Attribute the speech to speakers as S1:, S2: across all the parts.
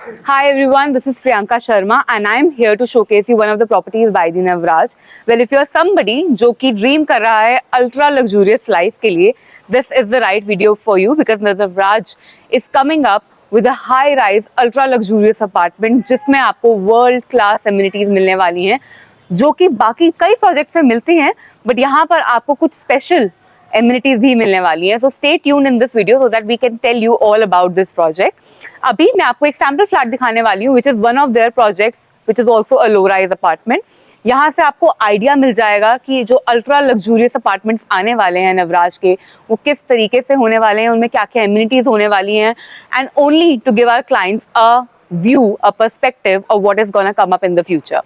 S1: Hi everyone, this is Priyanka Sharma and I am here to showcase you one of the properties by the Navraj. Well, if you are somebody जो कि dream कर रहा है ultra luxurious life के लिए, this is the right video for you because Navraj is coming up with a high-rise ultra luxurious apartment जिसमें आपको world class amenities मिलने वाली हैं, जो कि बाकी कई प्रोजेक्ट्स में मिलती हैं, बट यहाँ पर आपको कुछ स्पेशल एमिनिटीज भी मिलने वाली हैं. So stay tuned in this video so that we can tell you all about this project. अभी मैं आपको एक सैम्पल फ्लैट दिखाने वाली हूँ which is one of their projects which is also a low rise apartment. यहाँ से आपको आइडिया मिल जाएगा कि जो अल्ट्रा लग्जूरियस अपार्टमेंट्स आने वाले हैं नवराज के, वो किस तरीके से होने वाले हैं, उनमें क्या क्या एमिनिटीज होने वाली हैं, and only to give our clients a view, a perspective of what is gonna come up in the future.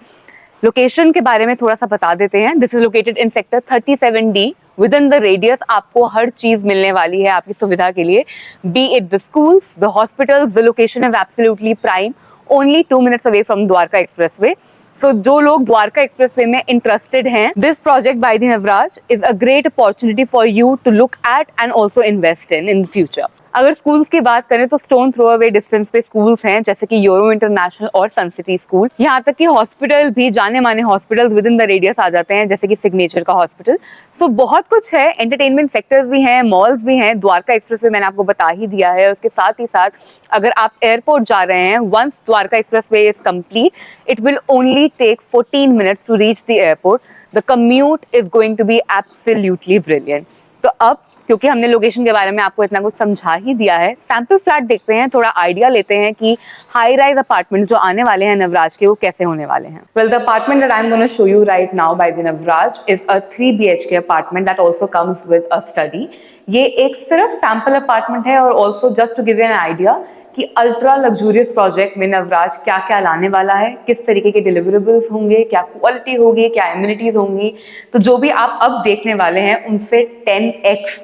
S1: Location के बारे में थोड़ा सा बता देते हैं. This is located in sector 37D. Within the radius आपको हर चीज मिलने वाली है आपकी सुविधा के लिए. Be it the schools, the hospitals, the location is absolutely prime, only 2 minutes away from Dwarka expressway. So जो लोग द्वारका एक्सप्रेसवे में इंटरेस्टेड हैं, this project by the Navraj is a great opportunity for you to look at and also invest in future. अगर schools की बात करें तो stone throw away distance पे स्कूल्स हैं जैसे कि यूरो इंटरनेशनल और सन सिटी स्कूल. यहाँ तक कि हॉस्पिटल भी, जाने माने hospitals within the radius आ जाते हैं जैसे कि सिग्नेचर का हॉस्पिटल. सो बहुत कुछ है. एंटरटेनमेंट सेक्टर्स भी हैं, मॉल्स भी हैं. द्वारका एक्सप्रेसवे मैंने आपको बता ही दिया है. उसके साथ ही साथ अगर आप एयरपोर्ट जा रहे हैं, once Dwarka expressway is complete, it will only take 14 minutes to reach the airport. The commute is going to be absolutely brilliant. तो अब क्योंकि हमने लोकेशन के बारे में आपको इतना कुछ समझा ही दिया है, सैंपल फ्लैट देखते हैं, थोड़ा आइडिया लेते हैं कि हाई राइज अपार्टमेंट जो आने वाले हैं नवराज के, वो कैसे होने वाले हैं. Well, the apartment that I am gonna show you right now by the Navraj is a 3 BHK apartment that also comes with a study. ये एक सिर्फ सैंपल अपार्टमेंट है और also just to give you an idea कि ultra luxurious project में नवराज क्या क्या लाने वाला है, किस तरीके के डिलीवरेबल्स होंगे, क्या क्वालिटी होगी, क्या एमिनिटीज होंगी. तो जो भी आप अब देखने वाले हैं उनसे 10x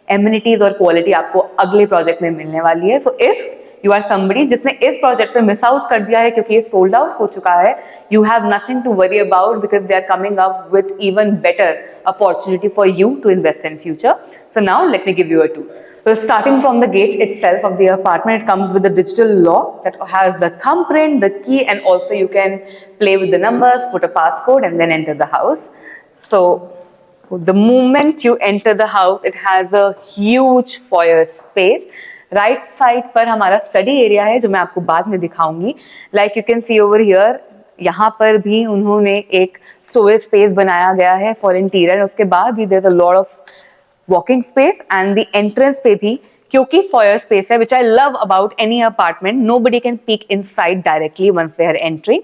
S1: एमिनिटीज और क्वालिटी आपको अगले प्रोजेक्ट में मिलने वाली है. So if you are somebody जिसने इस प्रोजेक्ट पे मिस आउट कर दिया है क्योंकि ये सोल्ड आउट हो चुका है, you have nothing to worry about because they are coming up with even better opportunity for you to invest in future. So now let me give you a tour. So starting from the gate itself of the apartment, it comes with a digital lock that has the thumbprint, the key, and also you can play with the numbers, put a passcode, and then enter the house. So the moment you enter the house, it has a huge foyer space. Right side पर हमारा study area है जो मैं आपको बाद में दिखाऊंगी. Like you can C over here, यहाँ पर भी उन्होंने एक स्टोरेज स्पेस बनाया गया है फॉर इंटीरियर. उसके बाद भी there is a lot of walking space and the entrance पे भी क्योंकि फॉयर स्पेस है, which I love about any apartment, nobody can peek inside directly once they are entering.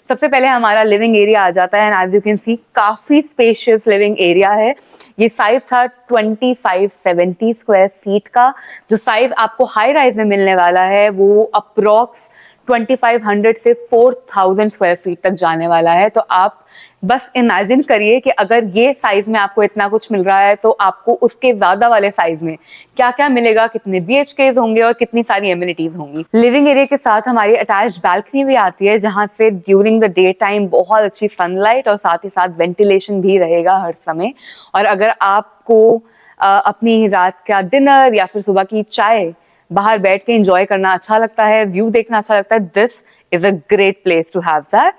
S1: सबसे पहले हमारा लिविंग एरिया आ जाता है and as you can see काफी स्पेशियस लिविंग एरिया है. ये साइज था 2570 स्क्वायर फीट का. जो साइज आपको हाई राइज में मिलने वाला है वो अप्रोक्स 2500 से 4000 स्क्वायर फीट तक जाने वाला है. तो आप बस इमेजिन करिए कि अगर ये साइज में आपको इतना कुछ मिल रहा है तो आपको उसके ज्यादा वाले साइज में क्या क्या मिलेगा, कितने BHKs होंगे और कितनी सारी एमिनिटीज होंगी. लिविंग एरिया के साथ हमारी अटैच्ड बैल्कनी भी आती है जहां से ड्यूरिंग द डे टाइम बहुत अच्छी सनलाइट और साथ ही साथ वेंटिलेशन भी रहेगा हर समय. और अगर आपको अपनी रात का डिनर या फिर सुबह की चाय बाहर बैठ के एंजॉय करना अच्छा लगता है, व्यू देखना अच्छा लगता है, this is a great place to have that.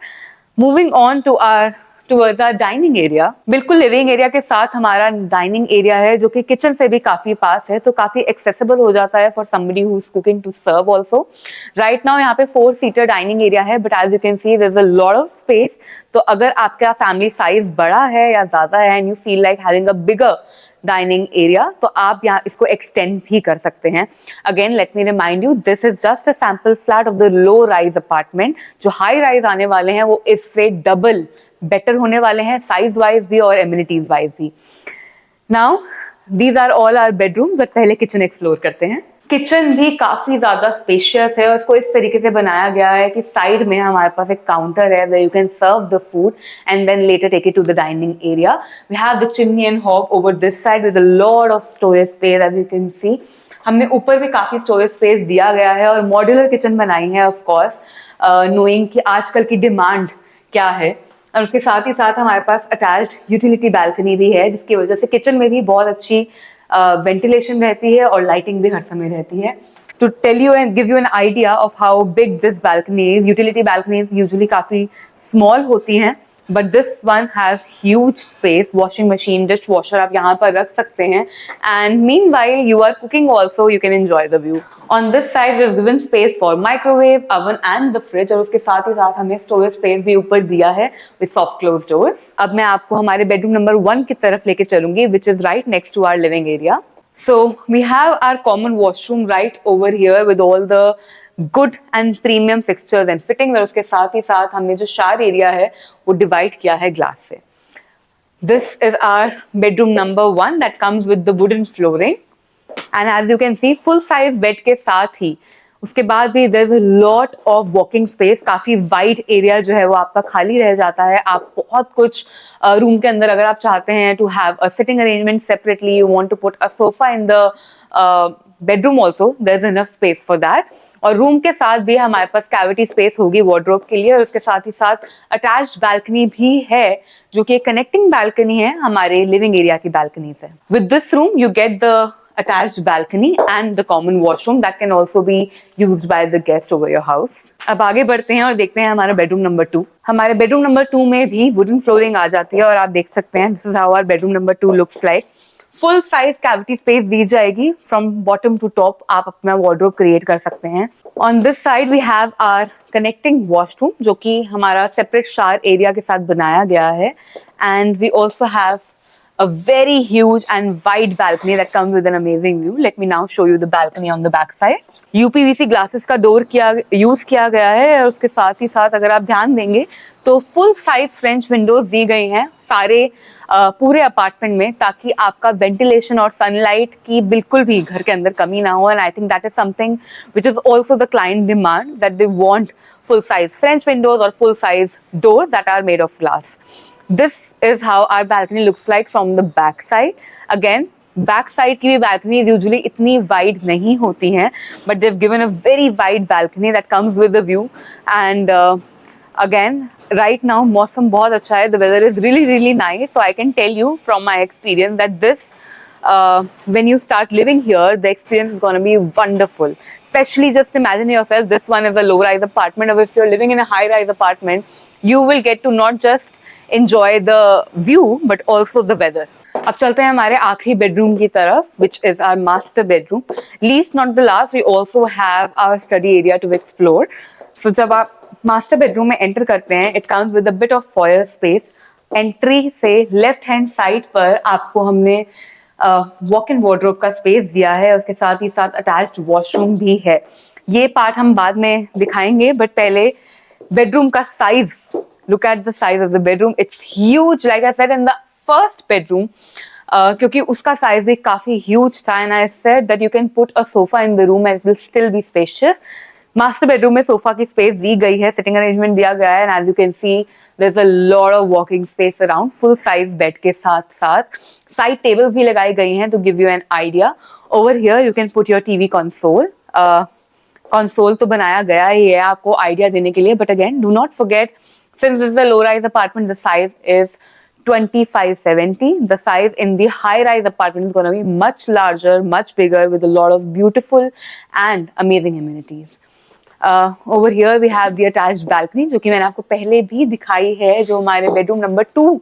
S1: Moving on towards our dining area. बिल्कुल लिविंग एरिया के साथ हमारा डाइनिंग एरिया है जो कि किचन से भी काफी पास है, तो काफी एक्सेसिबल हो जाता है for somebody who is cooking to serve also. Right now यहाँ पे 4-seater डाइनिंग एरिया है, but as you can see there is a lot of space. तो अगर आपका फैमिली साइज बड़ा है या ज्यादा है and you feel like having a bigger dining area, तो आप यहाँ इसको एक्सटेंड भी कर सकते हैं. Again let me remind you, this is just a sample flat of the low rise apartment. जो हाई राइज आने वाले हैं वो इससे डबल बेटर होने वाले हैं, साइज वाइज भी और एमिनिटीज वाइज भी. Now these are all our bedroom, but पहले किचन एक्सप्लोर करते हैं. किचन भी काफी ज्यादा स्पेशियस है और उसको इस तरीके से बनाया गया है कि साइड में हमारे पास एक काउंटर है where you can serve the food and then later take it to the dining area. We have the chimney and hob over this side with a lot of storage space as you can see. हमने ऊपर भी काफी storage space दिया गया है और modular kitchen बनाई है ऑफ कोर्स, नोइंग कि आजकल की डिमांड क्या है. और उसके साथ ही साथ हमारे पास अटैच्ड यूटिलिटी बैल्कनी भी है जिसकी वजह से किचन में भी बहुत अच्छी वेंटिलेशन रहती है और लाइटिंग भी हर समय रहती है. to tell you and give you an idea of how big this balcony is, utility balconies usually काफी small होती हैं, but this one has huge space. Washing machine, dishwasher आप यहाँ पर रख सकते हैं, and meanwhile you are cooking also, you can enjoy the view. On this side we've given space for microwave, oven and the fridge, और उसके साथ ही साथ हमें storage space भी ऊपर दिया है with soft closed doors. अब मैं आपको हमारे bedroom number 1 की तरफ लेके चलूंगी, which is right next to our living area. So we have our common washroom right over here with all the good and premium fixtures and fittings, और उसके साथ ही साथ हमने जो shower area है वो divide किया है glass से. This is our bedroom number 1 that comes with the wooden flooring, and as you can see full size bed के साथ ही उसके बाद भी there's a lot of walking space. काफी wide area जो है वो आपका खाली रह जाता है. आप बहुत कुछ रूम के अंदर अगर आप चाहते हैं to have a sitting arrangement separately, you want to put a sofa in the bedroom also, there's enough space for that. और रूम के साथ भी हमारे पास cavity space होगी wardrobe के लिए, और उसके साथ ही साथ attached balcony भी है जो कि connecting balcony है हमारे living area की balcony से. With this room you get the attached balcony and the common washroom that can also be used by the guest over your house. अब आगे बढ़ते हैं और देखते हैं हमारा bedroom number 2. हमारे bedroom number 2 में भी wooden flooring आ जाती है, और आप देख सकते हैं this is how our bedroom number 2 looks like. Full size cavity space दी जाएगी, from bottom to top आप अपना wardrobe create कर सकते हैं. On this side we have our connecting washroom जो कि हमारा separate shower area के साथ बनाया गया है, and we also have a very huge and wide balcony that comes with an amazing view. Let me now show you the balcony on the back side. UPVC glasses का door use किया गया है, और उसके साथ ही साथ अगर आप ध्यान देंगे तो full size French windows दी गई हैं सारे पूरे अपार्टमेंट में, ताकि आपका वेंटिलेशन और सनलाइट की बिल्कुल भी घर के अंदर कमी ना हो. And I think that is something which is also the client demand, that they want full size French windows और full size doors that are made of glass. This is how our balcony looks like from the back side. Again, back side की भी balconies usually इतनी wide नहीं होती हैं, but they've given a very wide balcony that comes with a view. And again, right now मौसम बहुत अच्छा है. The weather is really nice. So I can tell you from my experience that this when you start living here, the experience is going to be wonderful. Especially just imagine yourself, this one is a low-rise apartment, or if you're living in a high-rise apartment, you will get to not just enjoy the view but also the weather. अब चलते हैं हमारे आखिरी bedroom की तरफ, which is our master bedroom. Least not the last, we also have our study area to explore. So जब आप master bedroom में एंटर करते हैं, it comes with a bit of foyer space. Entry से left hand side पर आपको हमने walk in wardrobe का स्पेस दिया है, उसके साथ ही साथ अटैच्ड वॉशरूम भी है. ये पार्ट हम बाद में दिखाएंगे, बट पहले बेडरूम का size. Look at the size of the bedroom. It's huge, like I said in the first bedroom. क्योंकि उसका साइज भी काफी huge था, and I said that you can put a sofa in the room and it will still be spacious. Master bedroom में sofa की space दी गई है, sitting arrangement दिया गया है, and as you can see there's a lot of walking space around. full size bed के साथ साथ साइड टेबल भी लगाई गई हैं to give you an idea. Over here you can put your TV console. Console तो बनाया गया ही है आपको आइडिया देने के लिए, but again do not forget, since this is a low-rise apartment, the size is 2570. The size in the high-rise apartment is going to be much larger, much bigger, with a lot of beautiful and amazing amenities. Over here we have the attached balcony, जो कि मैंने आपको पहले भी दिखाई है, जो हमारे bedroom number 2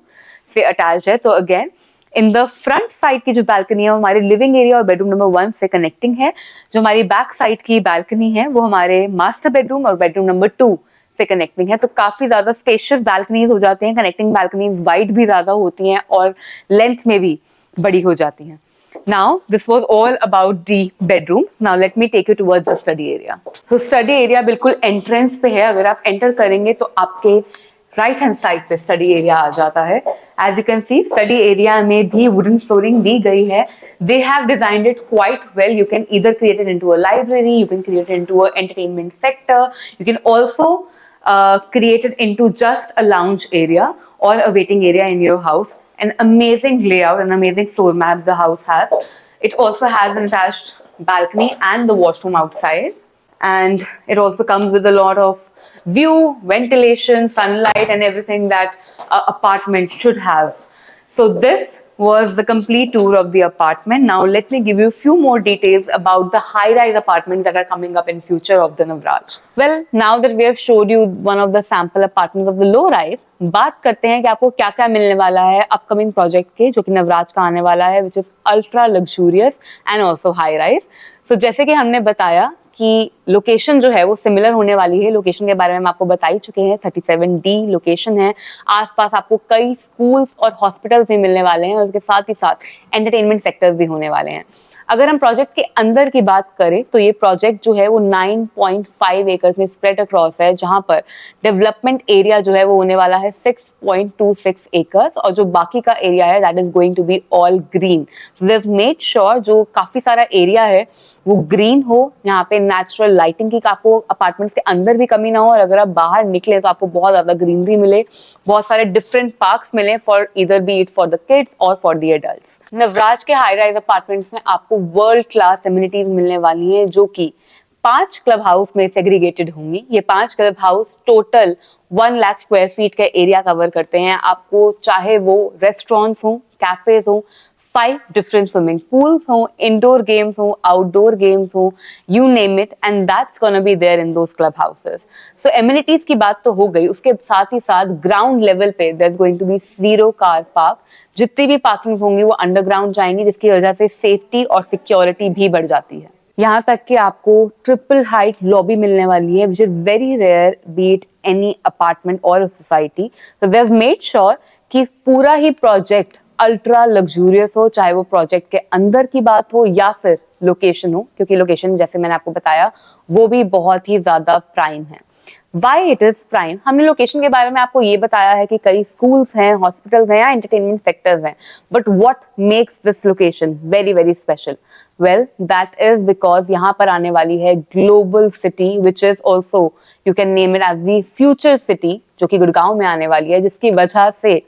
S1: से attached है. तो again, in the front side की जो balcony है वो हमारे लिविंग एरिया और बेडरूम नंबर 1 से कनेक्टिंग है. जो हमारी बैक साइड की balcony है वो हमारे मास्टर बेडरूम और बेडरूम नंबर 2 से कनेक्टिंग है. तो काफी ज्यादा स्पेशियस balconies हो जाती हैं. कनेक्टिंग balconies वाइड भी ज्यादा होती हैं और लेंथ में भी बड़ी हो जाती हैं. Now this was all about the bedrooms. Now let me take you towards the study area. So study area बिल्कुल entrance पे है. अगर आप enter करेंगे तो आपके right hand side पे study area आ जाता है. As you can see, study area में भी wooden flooring दी गई है. They have designed it quite well. You can either create it into a library, you can create it into an entertainment sector, you can also create it into just a lounge area or a waiting area in your house. An amazing layout, an amazing floor map the house has. It also has an attached balcony and the washroom outside. And it also comes with a lot of view, ventilation, sunlight and everything that an apartment should have. So this was the complete tour of the apartment. Now let me give you a few more details about the high-rise apartments that are coming up in future of the Navraj. Well, now that we have showed you one of the sample apartments of the low-rise, बात करते हैं कि आपको क्या क्या मिलने वाला है अपकमिंग प्रोजेक्ट के, जो कि नवराज का आने वाला है, which is ultra luxurious and also high rise. So जैसे कि हमने बताया कि लोकेशन जो है वो सिमिलर होने वाली है. लोकेशन के बारे में हम आपको बता ही चुके हैं. 37D लोकेशन है. आसपास आपको कई स्कूल्स और हॉस्पिटल्स भी मिलने वाले हैं और उसके साथ ही साथ एंटरटेनमेंट सेक्टर्स भी होने वाले हैं. अगर हम प्रोजेक्ट के अंदर की बात करें तो ये प्रोजेक्ट जो है वो 9.5 एकर्स में स्प्रेड अक्रॉस है, जहां पर डेवलपमेंट एरिया जो है वो होने वाला है 6.26 एकर्स और जो बाकी का एरिया है that is going to be all green. So they have made sure जो काफी सारा एरिया है वो ग्रीन हो. यहाँ पे नेचुरल लाइटिंग की आपको अपार्टमेंट्स के अंदर भी कमी ना हो और अगर आप बाहर निकले तो आपको बहुत ज्यादा ग्रीनरी मिले, बहुत सारे डिफरेंट पार्क्स मिले फॉर इधर B it for the kids और फॉर द एडल्ट्स. नवराज के हाई राइज अपार्टमेंट्स में आपको वर्ल्ड क्लास एमिनिटीज मिलने वाली हैं जो कि 5 क्लब हाउस में सेग्रीगेटेड होंगी. ये 5 club house total 1 lakh square feet का एरिया कवर करते हैं. आपको चाहे वो रेस्टोरेंट्स हो, कैफेज हो, 5 डिफरेंट स्विमिंग पूल्स हो, इंडोर गेम्स हो, आउटडोर गेम्स हो, you name it, and that's gonna be there in those club houses. So amenities की बात तो हो गई. उसके साथ ही साथ ग्राउंड लेवल पे there is going to be 0 car park. जितनी भी पार्किंग होंगी वो अंडरग्राउंड जाएंगी, जिसकी वजह से सेफ्टी और सिक्योरिटी भी बढ़ जाती है. यहाँ तक कि आपको ट्रिपल हाइट लॉबी मिलने वाली है which is very rare be it any apartment और सोसाइटी. तो दे हैव मेड श्योर कि पूरा ही प्रोजेक्ट अल्ट्रा लग्जूरियस हो, चाहे वो प्रोजेक्ट के अंदर की बात हो या फिर लोकेशन हो, क्योंकि लोकेशन जैसे मैंने आपको बताया वो भी बहुत ही ज्यादा प्राइम है. Why it is prime? हमने लोकेशन के बारे में आपको ये बताया है कि कई स्कूल्स हैं, हॉस्पिटल्स हैं या एंटरटेनमेंट सेक्टर्स हैं, but what makes this location very very special? Well, that is because यहाँ पर आने वाली है global city which is also you can name it as the future city, जो कि गुड़गांव में आने वाली है, जिसकी वजह से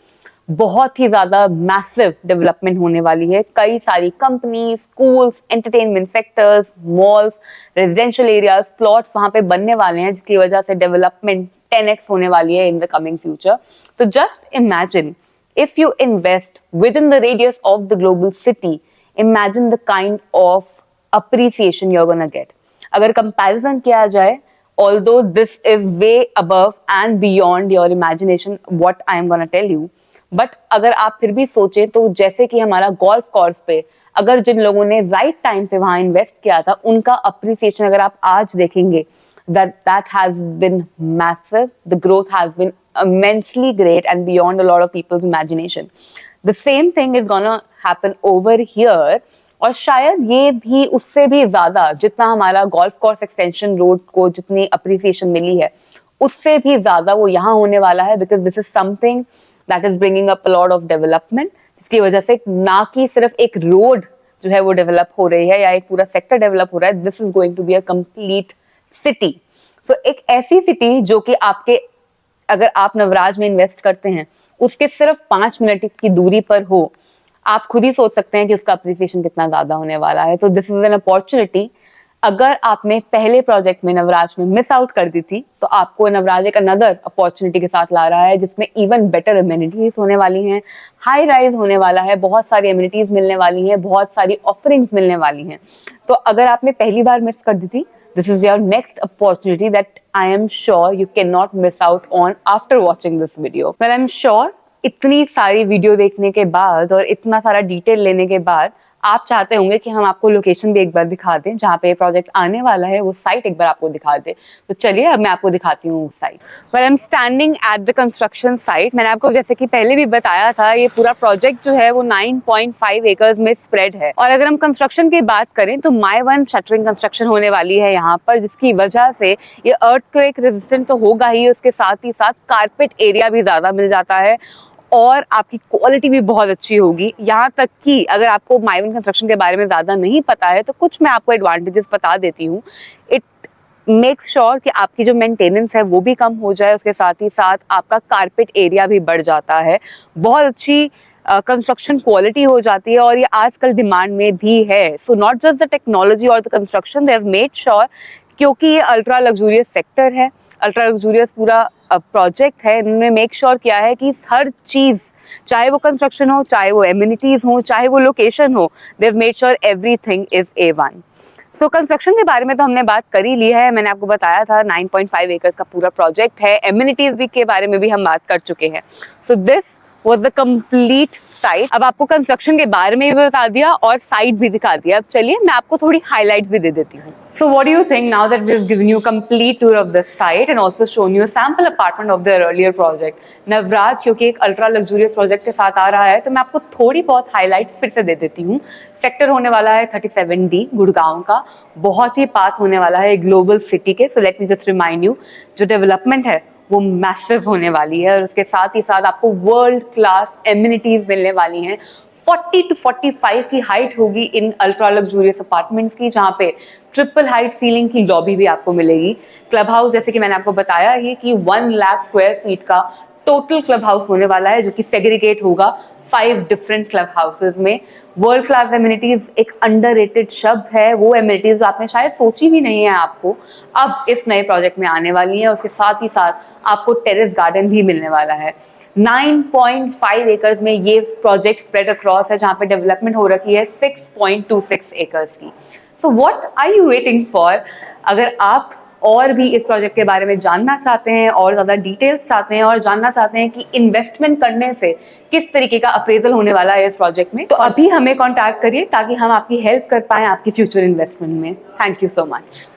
S1: बहुत ही ज्यादा मैसिव डेवलपमेंट होने वाली है. कई सारी company, schools, entertainment sectors, malls, residential areas, plots वहां पे बनने वाले हैं, जिसकी वजह से डेवलपमेंट 10x होने वाली है इन द कमिंग फ्यूचर. तो just imagine if you invest with in the radius of the global city, imagine the kind of appreciation you're gonna get. अगर comparison किया जाए, although this is way above and beyond your imagination what I am gonna tell you, but अगर आप फिर भी सोचें तो जैसे कि हमारा गोल्फ कोर्स पे अगर जिन लोगों ने राइट टाइम पे वहां इन्वेस्ट किया था उनका अप्रिसिएशन अगर आप आज देखेंगे, that has been massive. The growth has been immensely great and beyond a lot of people's imagination. The same thing is gonna happen over here, और शायद ये भी उससे भी ज्यादा, जितना हमारा गोल्फ कोर्स एक्सटेंशन रोड को जितनी अप्रिसिएशन मिली है उससे भी ज्यादा वो यहाँ होने वाला है, because this is something that is bringing up a lot of development, जिसकी वजह से ना कि सिर्फ एक रोड जो है वो डेवलप हो रही है या एक पूरा सेक्टर डेवलप हो रहा है, this is going to be a complete city. So एक ऐसी सिटी जो कि आपके, अगर आप नवराज में इन्वेस्ट करते हैं उसके सिर्फ 5 मिनट की दूरी पर हो, आप खुद ही सोच सकते हैं कि उसका अप्रिसिएशन कितना ज्यादा होने वाला है. तो दिस इज एन अपॉर्चुनिटी. अगर आपने पहले प्रोजेक्ट में नवराज में मिस आउट कर दी थी तो आपको नवराज एक अनदर अपॉर्चुनिटी के साथ ला रहा है, जिसमें इवन बेटर एमिनिटीज होने वाली हैं, हाई राइज होने वाला है, बहुत सारी एमिनिटीज मिलने वाली हैं, बहुत सारी ऑफरिंग्स मिलने वाली हैं. तो अगर आपने पहली बार मिस कर दी थी, this is your next opportunity that I am sure you cannot miss out on after watching this video. Well, I'm sure इतनी सारी वीडियो देखने के बाद और इतना सारा डिटेल लेने के बाद आप चाहते होंगे कि हम आपको लोकेशन भी एक बार दिखा दें, जहाँ पे प्रोजेक्ट आने वाला है वो साइट एक बार आपको दिखा दें. तो चलिए अब मैं आपको दिखाती हूँ site. Well, I am standing at the construction site. मैंने आपको जैसे कि पहले भी बताया था, ये पूरा प्रोजेक्ट जो है वो 9.5 एकर्स में स्प्रेड है. और अगर हम कंस्ट्रक्शन की बात करें तो माई वन शटरिंग कंस्ट्रक्शन होने वाली है यहाँ पर, जिसकी वजह से ये अर्थक्वेक रेजिस्टेंट तो होगा ही, उसके साथ ही साथ कारपेट एरिया भी ज्यादा मिल जाता है और आपकी क्वालिटी भी बहुत अच्छी होगी. यहाँ तक कि अगर आपको माई वन कंस्ट्रक्शन के बारे में ज़्यादा नहीं पता है तो कुछ मैं आपको एडवांटेजेस बता देती हूँ. इट मेक्स श्योर कि आपकी जो मेंटेनेंस है वो भी कम हो जाए, उसके साथ ही साथ आपका कारपेट एरिया भी बढ़ जाता है, बहुत अच्छी कंस्ट्रक्शन क्वालिटी हो जाती है और ये आजकल डिमांड में भी है. So not just the technology और the construction, they have made sure, क्योंकि ये अल्ट्रा लग्जूरियस सेक्टर है, अल्ट्रा लग्जूरियस पूरा प्रोजेक्ट है, इन्होंने मेक श्योर किया है कि हर चीज़, चाहे वो कंस्ट्रक्शन हो, चाहे वो एमिनिटीज़ हो, चाहे वो लोकेशन हो, दे have made sure everything is A1। So construction के बारे में तो हमने बात कर ही ली है, मैंने आपको बताया था 9.5 एकड़ का पूरा प्रोजेक्ट है। एमिनिटीज़ भी के बारे में भी हम बात कर चुके हैं। So this was the complete site. अब आपको कंस्ट्रक्शन के बारे में भी बता दिया और साइट भी दिखा दिया। अब चलिए मैं आपको थोड़ी हाईलाइट्स भी दे देती हूँ। So what do you think now that we have given you complete tour of the site and also shown you sample apartment of their earlier project Navraj, क्योंकि एक अल्ट्रा लग्जूरियस प्रोजेक्ट के साथ आ रहा है तो मैं आपको थोड़ी बहुत हाईलाइट्स फिर से दे देती हूँ। सेक्टर होने वाला है 37D गुड़गांव का, बहुत ही पास होने वाला है ग्लोबल सिटी के। So let me just remind you, जो डेवलपमेंट है वो मैसिव होने वाली है और उसके साथ ही साथ आपको वर्ल्ड क्लास एमिनिटीज मिलने वाली हैं। 40 to 45 की हाइट होगी इन अल्ट्रा लग्जूरियस अपार्टमेंट्स की, जहाँ पे ट्रिपल हाइट सीलिंग की लॉबी भी आपको मिलेगी। क्लब हाउस, जैसे कि मैंने आपको बताया ही कि 1 लाख स्क्वायर फीट का टोटल क्लब हाउस होने वाला है, जो कि सेग्रीगेट होगा 5 डिफरेंट क्लब हाउसेज में। वर्ल्ड क्लास एमिनिटीज एक अंडररेटेड शब्द है, वो एमिनिटीज जो आपने शायद सोची भी नहीं है आपको, अब इस नए प्रोजेक्ट में आने वाली है। उसके साथ ही साथ आपको टेरेस गार्डन भी मिलने वाला है। 9.5 एकर्स में ये प्रोजेक्ट स्प्रेड अक्रॉस है, जहाँ पे डेवलपमेंट हो रखी है 6.26 एकर्स की। So what are you waiting for? अगर आप और भी इस प्रोजेक्ट के बारे में जानना चाहते हैं और ज़्यादा डिटेल्स चाहते हैं और जानना चाहते हैं कि इन्वेस्टमेंट करने से किस तरीके का अप्रेजल होने वाला है इस प्रोजेक्ट में, तो अभी हमें कॉन्टैक्ट करिए ताकि हम आपकी हेल्प कर पाएं आपकी फ्यूचर इन्वेस्टमेंट में। Thank you so much.